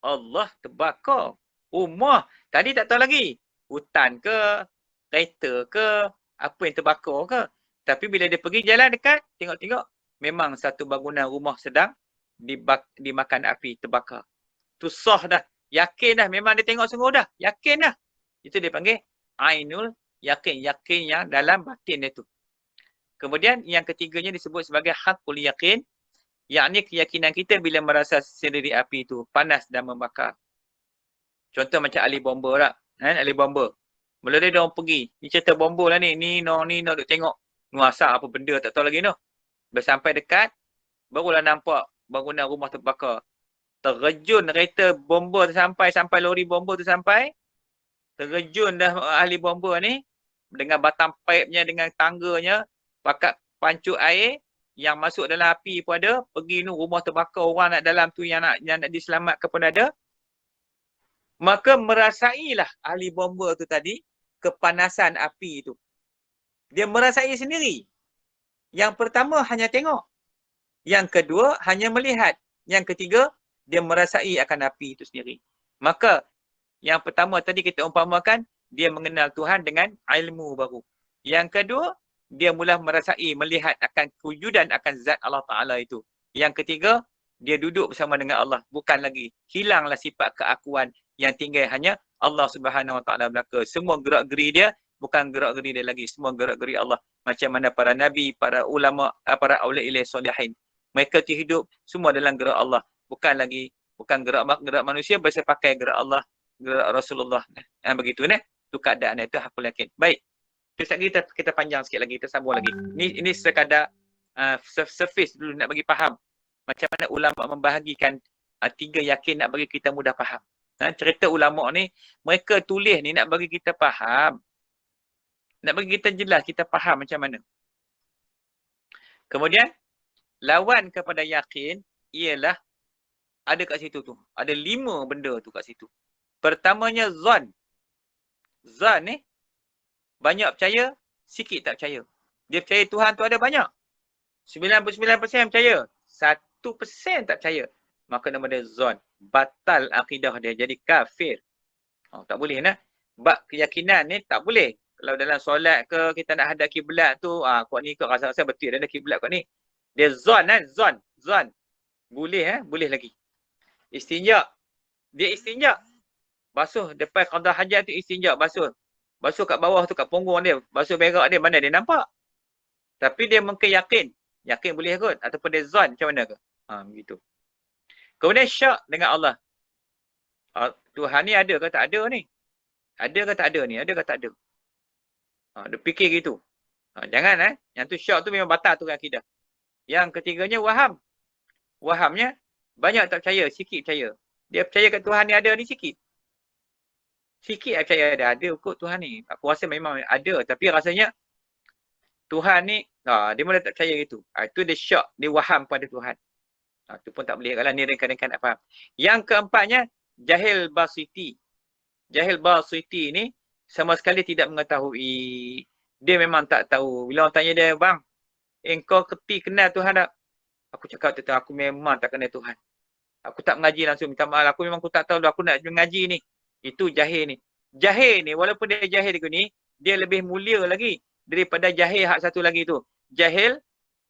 Allah terbakar. Rumah. Tadi tak tahu lagi. Hutan ke, kereta ke, apa yang terbakar ke. Tapi bila dia pergi jalan dekat, tengok-tengok. Memang satu bangunan rumah sedang dimakan api, terbakar. Tu sah dah. Yakin dah. Memang dia tengok sungguh dah. Yakin dah. Itu dia panggil ainul yakin. Yakin yang dalam batin dia tu. Kemudian yang ketiganya disebut sebagai hakul yakin. Yakni keyakinan kita bila merasa sendiri api itu panas dan membakar. Contoh macam ahli bomba lah. Ahli bomba. Mula dia orang pergi. Ni cerita bomba lah ni. Ni duk tengok. Asap apa benda tak tahu lagi no. Sampai dekat. Barulah nampak bangunan rumah terbakar. Terjun kereta bomba tu sampai lori bomba tu sampai. Terjun dah ahli bomba ni. Dengan batang paipnya, dengan tangganya. Pakat pancut air. Yang masuk dalam api pun ada. Pergi ni rumah terbakar. Orang nak dalam tu yang nak diselamatkan pun ada. Maka merasailah ahli bomba tu tadi. Kepanasan api tu. Dia merasai sendiri. Yang pertama hanya tengok. Yang kedua hanya melihat. Yang ketiga dia merasai akan api itu sendiri. Maka yang pertama tadi kita umpamakan dia mengenal Tuhan dengan ilmu baru. Yang kedua dia mula merasai, melihat akan kewujudan akan zat Allah Ta'ala itu. Yang ketiga dia duduk bersama dengan Allah. Bukan lagi. Hilanglah sifat keakuan yang tinggal hanya Allah Subhanahu Wa Ta'ala belaka. Semua gerak-geri dia bukan gerak-geri dia lagi. Semua gerak-geri Allah. Macam mana para nabi, para ulama, para awliya solihin. Mereka hidup semua dalam gerak Allah. Bukan gerak manusia, biasa pakai gerak Allah, gerak Rasulullah. Begitu ni. Itu keadaan itu aku yakin. Baik. Kita panjang sikit lagi, kita sambung lagi. Ini sekadar surface dulu nak bagi faham. Macam mana ulama membahagikan 3 yakin nak bagi kita mudah faham. Cerita ulama ni, mereka tulis ni nak bagi kita faham. Nak bagi kita jelas, kita faham macam mana. Kemudian, lawan kepada yakin ialah ada kat situ tu. Ada 5 benda tu kat situ. Pertamanya zon. Zon ni, banyak percaya, sikit tak percaya. Dia percaya Tuhan tu ada banyak. 99% percaya. 1% tak percaya, maka nama dia zon. Batal akidah dia, jadi kafir. Tak boleh lah. Bab keyakinan ni tak boleh. Kalau dalam solat ke, kita nak hadap kiblat tu, kau ni kau rasa-rasa betul dah kiblat kau ni. Dia zon kan, zon. Boleh boleh lagi. Istinja. Dia istinja. Basuh depan qada hajat tu istinja, basuh. Basuh kat bawah tu, kat punggung dia. Basuh berak dia, mana dia nampak. Tapi dia mungkin yakin. Yakin boleh kot. Ataupun dia zon macam mana ke. Begitu. Kemudian syak dengan Allah. Tuhan ni ada ke tak ada ni? Ada ke tak ada ni? Ada ke tak ada? Dia fikir gitu. Jangan Yang tu syak tu memang batal tu akidah. Yang ketiganya waham. Wahamnya banyak tak percaya, sikit percaya. Dia percaya kat Tuhan ni ada ni sikit. Sikit percaya ada kot Tuhan ni. Aku rasa memang ada. Tapi rasanya Tuhan ni, dia mula tak percaya gitu. Itu dia syak, dia waham pada Tuhan. Itu pun tak boleh. Kalau ni rekan-rekan nak faham. Yang keempatnya, jahil basiti. Jahil basiti ni sama sekali tidak mengetahui. Dia memang tak tahu. Bila orang tanya dia, bang, engkau kenal Tuhan tak? Aku cakap tu, aku memang tak kenal Tuhan. Aku tak mengaji langsung, minta maaf. Aku memang aku tak tahu aku nak mengaji ni. Itu jahil ni. Jahil ni, walaupun dia jahil ni, dia lebih mulia lagi daripada jahil hak satu lagi tu. Jahil,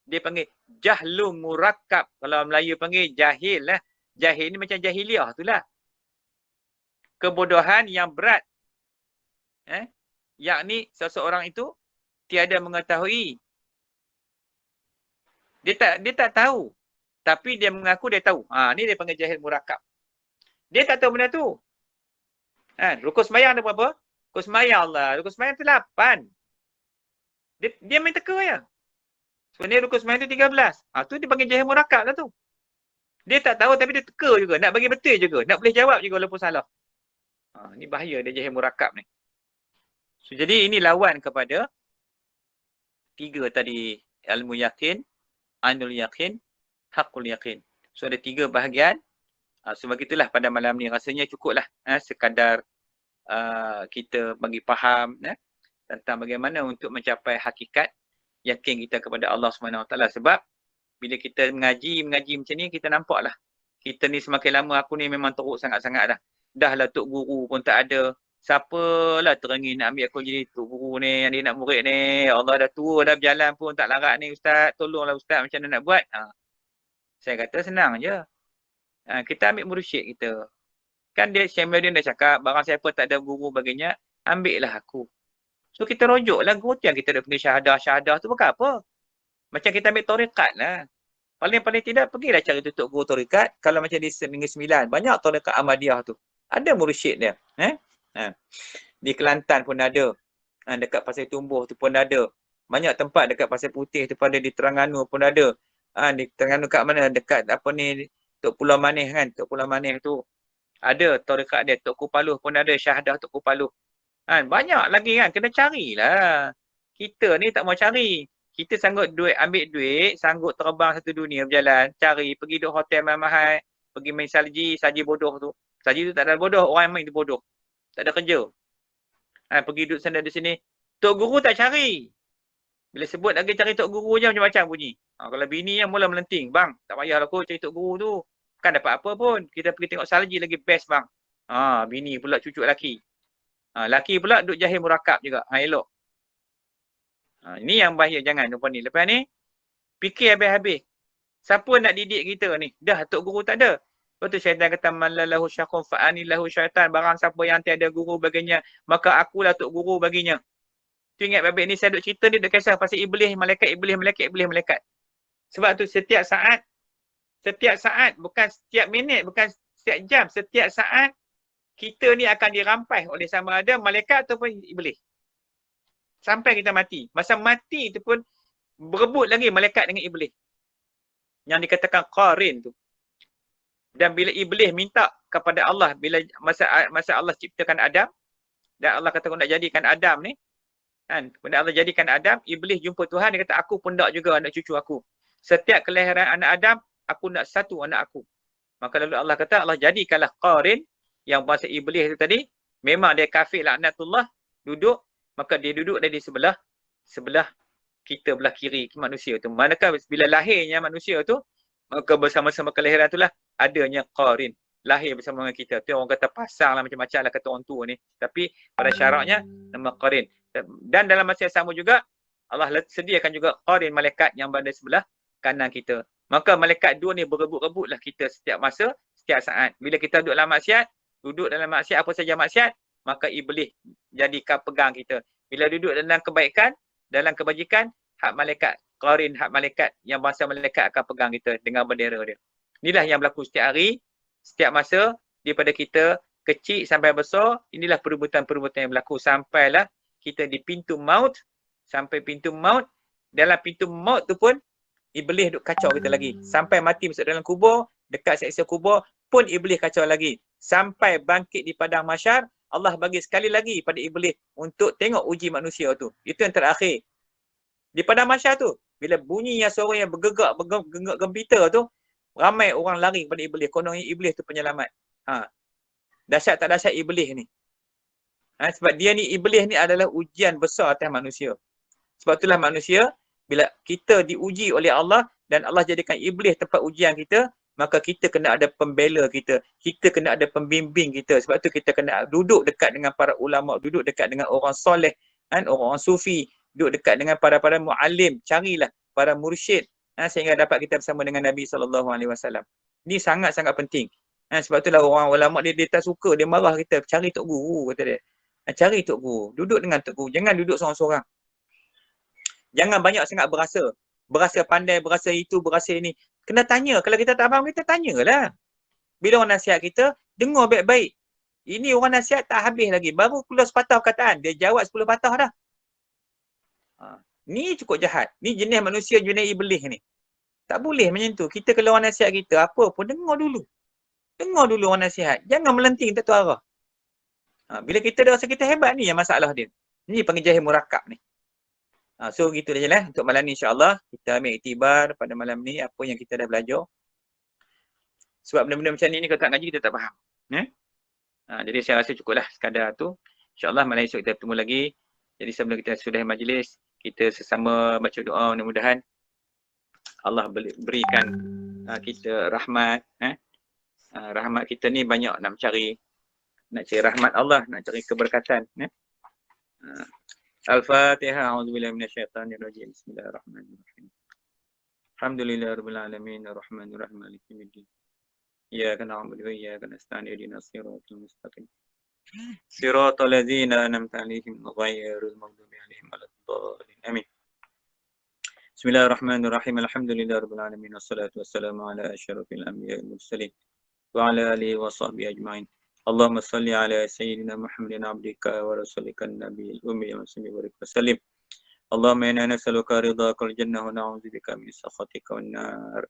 dia panggil jahlum murakkab. Kalau Melayu panggil jahil lah. Jahil ni macam jahiliah tu lah. Kebodohan yang berat. Yakni seseorang itu tiada mengetahui. Dia tak tahu. Tapi dia mengaku dia tahu. Ni dia panggil jahil murakkab. Dia tak tahu benda tu. Rukun sembahyang ada berapa? Rukun sembahyang Allah. Rukun sembahyang tu 8. Dia main teka je. Sebenarnya rukun sembahyang tu 13. Tu dia panggil jahil murakkab lah tu. Dia tak tahu tapi dia teka juga. Nak bagi betul juga. Nak boleh jawab juga walaupun salah. Ni bahaya dia jahil murakkab ni. So, jadi ini lawan kepada 3 tadi. Ilmu yakin, ainul yakin, hakul yakin. So ada 3 bahagian. Sebab itulah pada malam ni rasanya cukuplah sekadar kita bagi faham tentang bagaimana untuk mencapai hakikat yakin kita kepada Allah SWT. Sebab bila kita mengaji macam ni, kita nampaklah kita ni semakin lama aku ni memang teruk sangat-sangat dah. Dah lah tok guru pun tak ada. Siapalah teringin nak ambil aku jadi tok guru ni, yang dia nak murid ni. Allah dah tua dah berjalan pun tak larat ni ustaz. Tolonglah ustaz macam mana nak buat. Saya kata senang je. Kita ambil mursyid kita. Kan dia Syekh Muhyiddin dah cakap, barang siapa tak ada guru baginya, ambil lah aku. So kita rojoklah guru tu yang kita dah punya syahadah tu bukan apa. Macam kita ambil tarikat lah. Paling tidak pergilah cari tutup guru tarikat. Kalau macam di Negeri Sembilan, banyak tarikat Ahmadiyah tu. Ada mursyid dia. Di Kelantan pun ada. Dekat Pasir Tumbuh tu pun ada. Banyak tempat dekat Pasir Putih tu pun ada. Di Terengganu pun ada. Di Terengganu kat mana? Dekat apa ni, Tok Pulau Manis kan. Tok Pulau Manis tu. Ada tarikat dia. Tok Kupaluh pun ada. Syahadah Tok Kupaluh. Banyak lagi kan. Kena carilah. Kita ni tak mau cari. Kita sanggup ambil duit. Sanggup terbang satu dunia berjalan. Cari. Pergi duduk hotel mahal-mahal. Pergi main salji. Salji bodoh tu. Salji tu tak ada bodoh. Orang main tu bodoh. Tak ada kerja. Pergi duduk sana di sini. Tok Guru tak cari. Bila sebut lagi cari Tok Guru je macam-macam bunyi. Kalau bini yang mula melenting. Bang, tak payahlah kau cari Tok Guru tu. Kan dapat apa pun. Kita pergi tengok salji lagi best bang. Bini pula cucu laki. Laki pula duduk jahil murakkab juga. Elok. Ini yang bahaya. Jangan lupa ni. Lepas ni, fikir habis-habis. Siapa nak didik kita ni? Dah Tok Guru tak ada. Lepas tu syaitan kata, Malalahu syakun fa'anilahu syaitan. Barang siapa yang tiada guru baginya, maka akulah Tok Guru baginya. Tu ingat babik ni saya duk cerita ni, duk kisah pasal iblis, malaikat. Sebab tu setiap saat, bukan setiap minit, bukan setiap jam, setiap saat, kita ni akan dirampas oleh sama ada malaikat ataupun iblis. Sampai kita mati. Masa mati tu pun, berebut lagi malaikat dengan iblis. Yang dikatakan qarin tu. Dan bila iblis minta kepada Allah, bila masa Allah ciptakan Adam, dan Allah kata, aku nak jadikan Adam ni, kan? Bila Allah jadikan Adam, iblis jumpa Tuhan, dia kata, aku pun nak juga anak cucu aku. Setiap kelahiran anak Adam, aku nak satu anak aku. Maka lalu Allah kata, Allah jadikanlah qarin, yang bahasa iblis itu tadi, memang dia kafir laknatullah, duduk, maka dia duduk dari sebelah kita, belah kiri manusia tu. Manakah bila lahirnya manusia tu, Maka bersama-sama kelahiran itulah adanya qarin. Lahir bersama dengan kita. Tu orang kata pasang lah macam-macam lah kata orang tua ni. Tapi pada syaratnya nama qarin. Dan dalam masa yang sama juga Allah sediakan juga qarin malaikat yang berada sebelah kanan kita. Maka malaikat dua ni berebut-rebutlah kita setiap masa, setiap saat. Bila kita duduk dalam maksiat, apa saja maksiat, maka iblis jadikan pegang kita. Bila duduk dalam kebaikan, dalam kebajikan, hak malaikat qarin, hak malaikat yang bangsa malaikat akan pegang kita dengan bendera dia. Inilah yang berlaku setiap hari, setiap masa, daripada kita kecil sampai besar. Inilah perbuatan-perbuatan yang berlaku sampailah kita di pintu maut. Sampai pintu maut, dalam pintu maut tu pun iblis duk kacau kita lagi. Sampai mati masuk dalam kubur, dekat seksa kubur pun iblis kacau lagi. Sampai bangkit di padang mahsyar, Allah bagi sekali lagi pada iblis untuk tengok uji manusia tu. Itu yang terakhir. Di padang mahsyar tu, bila bunyinya suara yang bergegak gembira tu, ramai orang lari kepada iblis. Kononnya iblis tu penyelamat. Dahsyat tak dahsyat iblis ni. Sebab dia ni, iblis ni adalah ujian besar atas manusia. Sebab itulah manusia, bila kita diuji oleh Allah dan Allah jadikan iblis tempat ujian kita, maka kita kena ada pembela kita. Kita kena ada pembimbing kita. Sebab tu kita kena duduk dekat dengan para ulama, duduk dekat dengan orang soleh, orang sufi, duduk dekat dengan para muallim, carilah para mursyid sehingga dapat kita bersama dengan Nabi SAW. Ini sangat-sangat penting. Sebab itulah orang ulama dia tak suka, dia marah kita, cari tok guru kata dia. Cari tok guru, duduk dengan tok guru, jangan duduk seorang-seorang. Jangan banyak sangat berasa. Berasa pandai, berasa itu, berasa ini. Kena tanya. Kalau kita tak faham, kita tanyalah. Bila orang nasihat kita, dengar baik-baik. Ini orang nasihat tak habis lagi. Baru keluar sepatah perkataan. Dia jawab 10 patah dah. Ni cukup jahat. Ni jenis manusia, jenis iblis ni. Tak boleh macam tu. Kita kalau orang nasihat kita, apa pun dengar dulu. Dengar dulu orang nasihat. Jangan melenting tak tahu arah. Bila kita dah rasa kita hebat ni yang masalah dia. Ni panggil jahil murakab ni. So gitu je lah untuk malam ni, insyaAllah kita ambil iktibar pada malam ni apa yang kita dah belajar. Sebab benda-benda macam ni kalau tak ngaji kita tak faham. Jadi saya rasa cukuplah sekadar tu. InsyaAllah malam esok kita bertemu lagi. Jadi sebelum kita sudahi majlis, kita sesama baca doa, mudah-mudahan Allah berikan kita rahmat. Rahmat kita ni banyak nak cari rahmat Allah, nak cari keberkatan. Al-Fatihah. A'udzubillahi minasyaitonirrajim. Bismillahirrahmanirrahim. Alhamdulillahirabbil alamin, arrahmanirrahim, maliki yaumiddin. Iyyaka na'budu wa iyyaka nasta'in, ihdinas siratal mustaqim. Siratal ladzina an'amta 'alaihim ghairil maghdubi 'alaihim waladdallin. Amin. Bismillahirrahmanirrahim. Alhamdulillahirabbil alamin, wassalatu wassalamu ala asyrafil anbiya'i wal mursalin wa ala alihi wa sahbihi ajma'in. Allahumma salli ala sayyidina Muhammadin abdika wa rasulika an-nabiyil ummi wa sallim. Allahumma inna nas'aluka ridhakal jannah wa na'udzubika min sakhatika wan nar.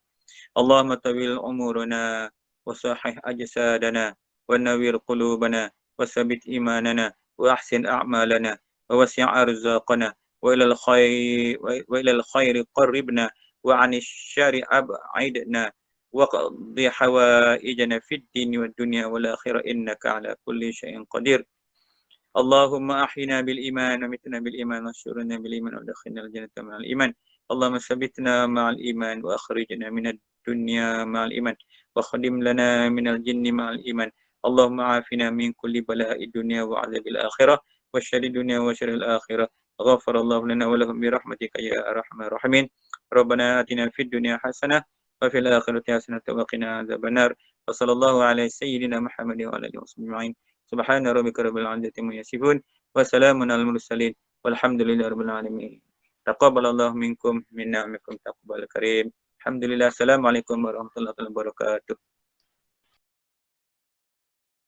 Allahumma tawil umurana wa sahih ajsadana wa nawwir qulubana wa tsabbit imanana wa ahsin a'malana wa wasi' arzaqana wa ilal khairi qarribna wa 'anil syarri ab'idna وقضي حوائجنا في الدين والدنيا والآخرة إنك على كل شيء قدير. اللهم أحينا بالإيمان ومتنا بالإيمان واشرنا بالإيمان وادخلنا الجنة مع الإيمان. اللهم ثبتنا مع الإيمان وأخرجنا من الدنيا مع الإيمان وخدم لنا من الجن مع الإيمان. اللهم عافنا من كل بلاء الدنيا وعذاب الآخرة وشر الدنيا وشر الآخرة. غفر الله لنا ولهم برحمتك يا أرحم الراحمين. ربنا آتنا في الدنيا حسنة وفي الآخرة حسنة وقنا عذاب النار. وصلى الله على سيدنا محمد وعلى آله وصحبه أجمعين. سبحان ربك رب العزة عما يصفون وسلام على المرسلين والحمد لله رب العالمين. تقبل الله منكم منا ومنكم تقبل كريم. الحمد لله. السلام عليكم ورحمة الله وبركاته.